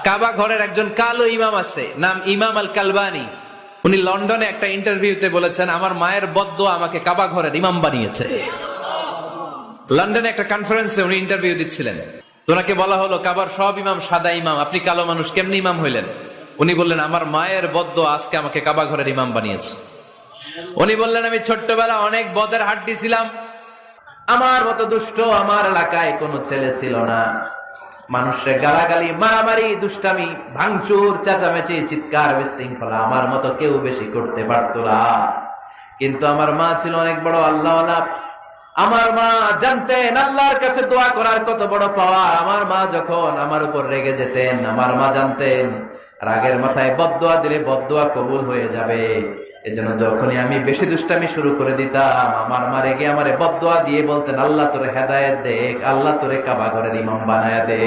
কাবা ঘরের একজন কালো ইমাম আছে, নাম ইমাম আল কালবানি। উনি লন্ডনে একটা ইন্টারভিউতে বলেছেন, আমার মায়ের বদদোয়া আমাকে কাবা ঘরের ইমাম বানিয়েছে। লন্ডনে একটা কনফারেন্সে উনি ইন্টারভিউ দিচ্ছিলেন। ওনাকে বলা হলো, কাবার সব ইমাম সাদা ইমাম, আপনি কালো মানুষ, কেমনি ইমাম হইলেন? উনি বললেন, আমার মায়ের বদদোয়া আজকে আমাকে কাবা ঘরের ইমাম বানিয়েছে। উনি বললেন, আমি ছোট্টবেলা অনেক বদের হাড্ডি ছিলাম, আমার মতো দুষ্ট আমার এলাকায় কোনো ছেলে ছিল না। মানুষের গালাগালি, মারামারি, দুষ্টামি, ভাঙচুর, চেঁচামেচি, চিৎকার, বিশৃঙ্খলা আমার মতো কেউ বেশি করতে পারতো না। কিন্তু আমার মা ছিল অনেক বড় আল্লাহওয়ালা। আমার মা জানতেন আল্লাহর কাছে দোয়া করার কত বড় পাওয়া। আমার মা যখন আমার উপর রেগে যেতেন, আমার মা জানতেন রাগের মাথায় বদদোয়া দিলে বদদোয়া কবুল হয়ে যাবে। এজন্য যখনই আমি বেশি দুষ্টামি শুরু করে দিতাম, আমার মা রেগে আমারে বদদোয়া দিয়ে বলতেন, আল্লাহ তোরে হেদায়েত দেখ, আল্লাহ তোরে কাবা ঘরের ইমাম বানায়া দে।